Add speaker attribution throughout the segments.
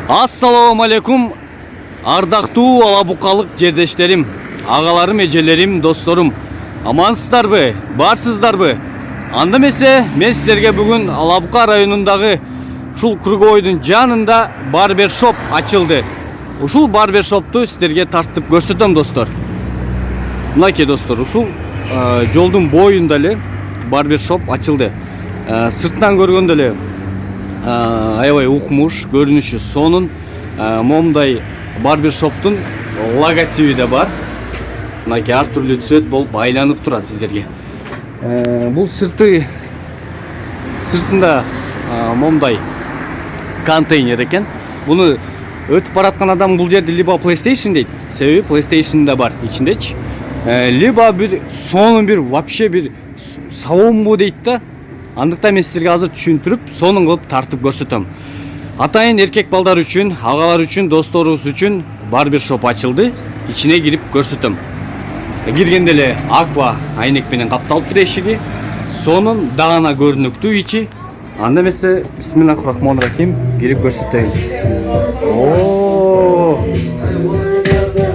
Speaker 1: Assalamu alaikum. Ардактуу алабукалык жердештерим, агаларым, эжелерим, досторум. Амансыздарбы? Барсыздарбы? Анда эмесе, мен силерге бүгүн Алабука районундагы ушул кругойдун жанында барбершоп ачылды. Ушул барбершопту силерге тартып көрсөтөм, достор. Мынакей, достор, ушул жолдун боюнда эле барбершоп ачылды. Сыртынан көргөндө эле аябай укмуш, көрүнүшү сонун. Момундай барбершоптун логотиби да бар. Мынакей ар түрлүү цвет болуп айланып турат сиздерге. Бул сыртында момундай контейнер экен. Буну өтүп бараткан адам бул жерде либо PlayStation дейт, себеби PlayStation да бар ичиндечи. Либо бир сонун бир вообще бир саомбу дейт да. Андыктан мен силерге азыр түшүндүрүп, сонун кылып тартып көрсөтөм. Атайын эркек балдар үчүн, агалар үчүн, досторубуз үчүн барбершоп ачылды. Ичине кирип көрсөтөм. Киргенде эле аква айнек менен капталып тур эшиги. Сонун даана көрүнүктүү ичи. Анда эмесе бисмиллахиррахманиррахим кирип көрсөтөйүн.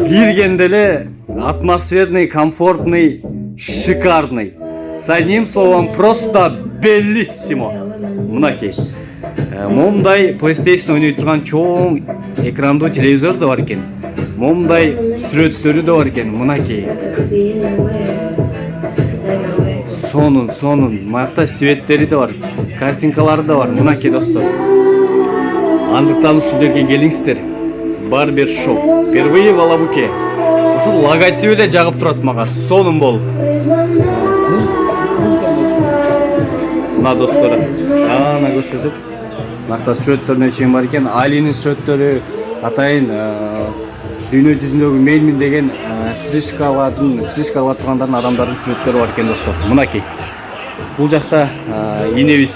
Speaker 1: Киргенде эле атмосферный, комфортный, шикарный. С одним словом, просто белиссимо. Мынакей. Момундай PlayStation ойной турган чоң экрандуу телевизор да бар экен. Момундай сүрөттөрү да бар экен. Мынакей. Сонун. Маякта светтери да бар. Картинкалары да бар. Мынакей, достор. Андыктан ушул жерге келиңиздер. Барбершоп. Впервые в Алабуке. Ушул логотиби эле жагып турат мага. Сонун болуп. Мына достор, ана көрсөтүп, мынакта сүрөттөрүнө чейин бар экен. Алинин сүрөттөрү, атайын дүйнө жүзүндөгү менмин деген стрижкалап тургандардын адамдардын сүрөттөрү бар экен, достор. Мынакей. Бул жакта инебиз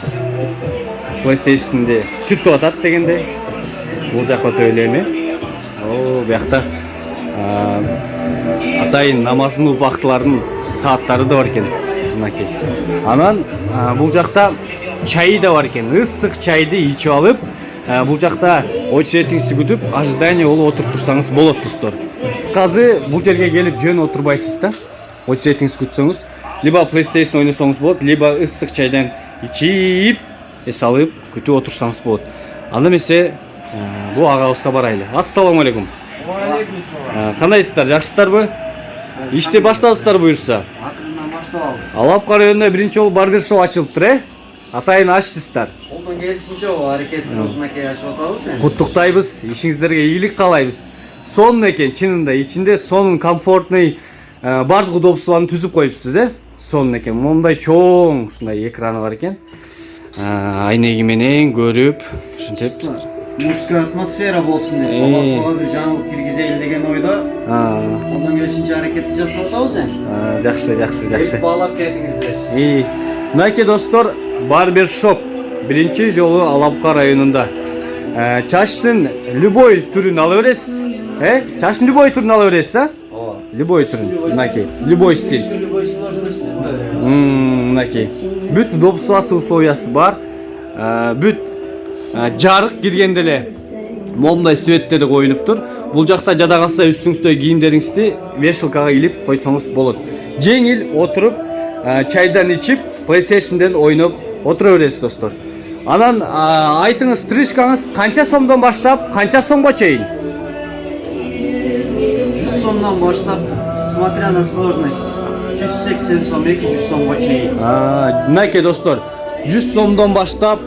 Speaker 1: PlayStation'де түтүп атат дегендей. Бул жакка өтө эле эми. Биякта атайын намазын убактылардын сааттары да бар экен. Мынакей. Анан бул жакта чай да бар экен. Ысык чайды ичип алып, бул жакта очередиңизди күтүп, ожидание болуп отуруп турсаңыз болот, достор. Кыскасы, бул жерге келип жөн отурбайсыз да. Очередиңизди күтсөңүз, либо PlayStation ойносоңуз болот, либо ысык чайдан ичип, эс алып, күтүп отурсаңыз болот. Анда эмесе, бул агабызга барайлы. Ассаламу алейкум.
Speaker 2: Алейкум салам.
Speaker 1: Кандайсыздар, жакшысыздарбы? Ишти баштадыңыздар буюрса. Алабука районунда биринчи жолу барбершоп ачылыптыр, Атайын ачтыңыздар.
Speaker 2: Колдон келишинче аракет мынакей ачып атабыз эми.
Speaker 1: Куттуктайбыз, ишиңиздерге ийгилик каалайбыз. Сонун экен чынында, ичинде сонун, комфортный, бардык удобствону түзүп коюпсуз, Сонун экен. Мондай чоң ушундай экраны бар экен. Айнеги менен көрүп, ушинтип
Speaker 2: Мужская атмосфера болсун деп, Алабукага бир жаңылык киргизели деген ойдо. Колдон келишинче аракетти жасап атабыз эми.
Speaker 1: Жакшы.
Speaker 2: Баалап келдиңиздер.
Speaker 1: Мынакей, достор, барбершоп биринчи жолу Алабука районунда. Чачтын любой түрүн ала бересиз. Чачтын любой түрүн ала бересиз,
Speaker 2: Ооба.
Speaker 1: Любой түрүн. Мынакей, любой стиль.
Speaker 2: Любой сложности.
Speaker 1: Мынакей. Бүт удобствосы, условиясы бар. Бүт жарык киргенде эле момундай светтери коюлуп тур. Бул жакта жада калса үстүңүздөгү кийимдериңизди вешалкага илип койсоңуз болот. Жеңил отуруп, чайдан ичип, PlayStation'ден ойноп отура бересиз, достор. Анан айтыңыз, стрижкаңыз канча сомдон баштап, канча сомго чейин?
Speaker 2: 100 сомдон баштап, смотря на сложность, 180 сом, 200 сомго чейин.
Speaker 1: Мынакей, достор, 100 сомдон баштап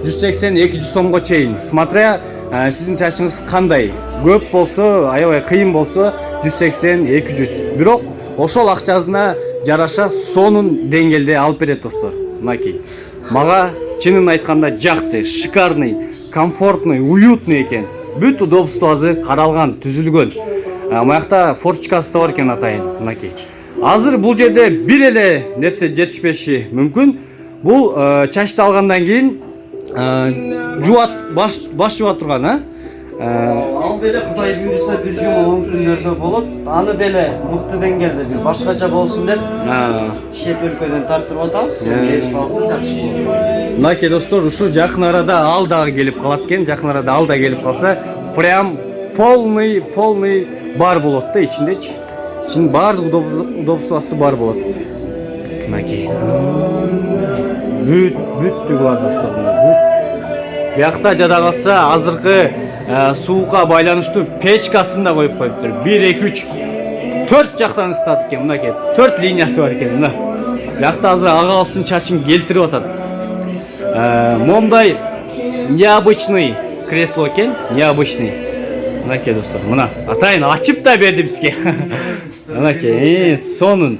Speaker 1: 180-200 сомго чейин. Смотря сиздин чачыңыз кандай. Көп болсо, аябай кыйын болсо 180-200. Бирок ошол акчасына жараша сонун деңгээлде алып берет, достор. Мынакей. Мага чынын айтканда жакты, шикарный, комфортный, уютный экен. Бүт удобствосу каралган, түзүлгөн. Маякта форточкасы да бар экен, атайын. Мынакей. Азыр бул жерде бир эле нерсе жетишпеши мүмкүн. Бул чачты алгандан кийин баш жууа турган,
Speaker 2: Ал деле Кудай буйруса bir жума мүмкүндөрдө болот. Аны деле мыкты деңгээлде бир башкача болсун деп чет өлкөдөн тартып атабыз. Келип калса жакшы болот.
Speaker 1: Мынакей достор, ушу жакын арада ал дагы келип калат экен. Жакын арада ал да келип калса, прям полный бар болот да ичиндечи. Ичинин баардык удобствосу бар болот. Мынакей. Бүттүгү бар достор, бүт. Биякта жада калса азыркы суукка байланыштуу печкасын да коюп коюптур. 1 2 3 4 жактан ысытат экен. Мынакей 4 линиясы бар экен. Мына. Биякта азыр агалсын чачын келтирип атат. Момдай необычный кресло экен, необычный. Мынакей достор, мына атайын ачып да берди бизге. Мынакей, сонун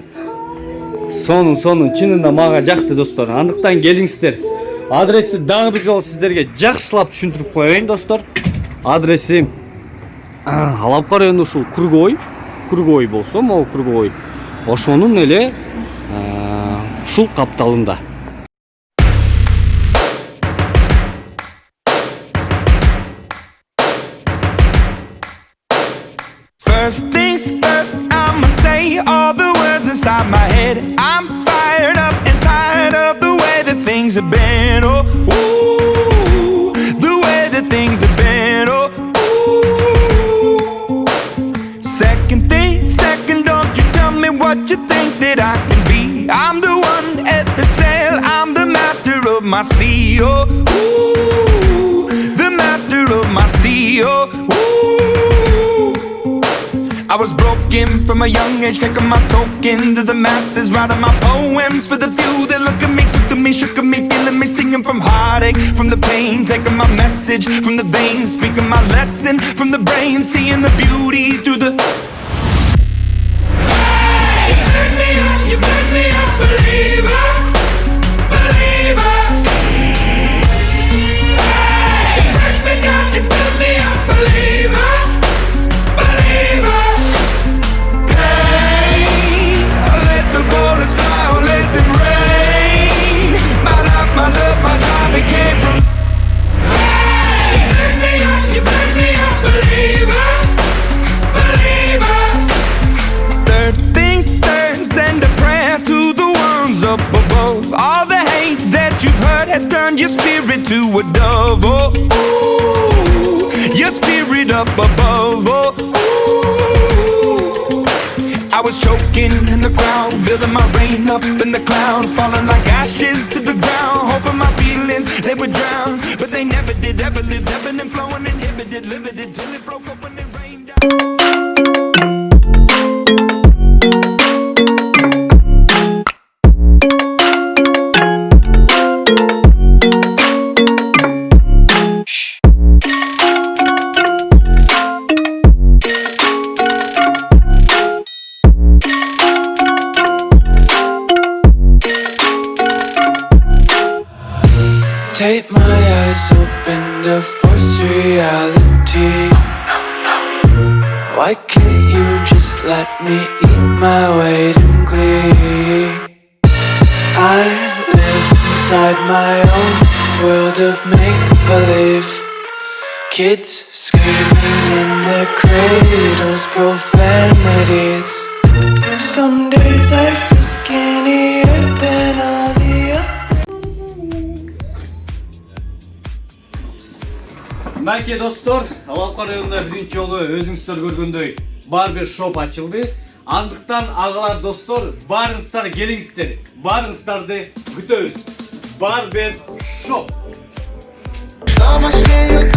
Speaker 1: чынында мага жакты достор. Андыктан келиңиздер. Адреси дагы бир жолу сиздерге жакшылап түшүндүрүп коеюн достор. Адреси Алапка районунда ушул Кургой болсо, могу Кургой. Ошонун эле ушул капталында.
Speaker 3: First things first, I'ma say all the words inside my head. I'm fired up and tired of the way that things have been. Oh, ooh, the way that things have been. Oh, ooh. Second thing, second, don't you tell me what you think that I can be. I'm the one at the sail, I'm the master of my sea. Oh, ooh, the master of my sea. Oh, ooh. I was broken from a young age, taking my soak into the masses, writing my poems for the few that look at me, took to me, shook at me, feeling me, singing from heartache, from the pain, taking my message from the veins, speaking my lesson from the brain, seeing the beauty through the. Hey, you burn me up, believer, believer. Hey, you break me down, you burn me up, believer. Has turned your spirit to a dove. Oh, ooh, your spirit up above. Oh, ooh. I was choking in the crowd, building my rain up in the cloud, falling like ashes to the ground, hoping my feelings they would drown, but they never did. Ever lived, ebbing and flowing, inhibited, limited till it broke open and rained down.
Speaker 4: Take my eyes open to force reality. Why can't you just let me eat my weight in glee? I live inside my own world of make-believe. Kids screaming in their cradles, profanities. Some days I feel skinnier than all the others.
Speaker 1: Мынакей достор, Алапка районунда биринчи жолу өзүңүздөр көргөндөй барбер шоп ачылды. Андыктан агалар достор, барыңыздар келиңиздер. Барыңыздарды күтөбүз. Барбер шоп.
Speaker 3: Домашнюю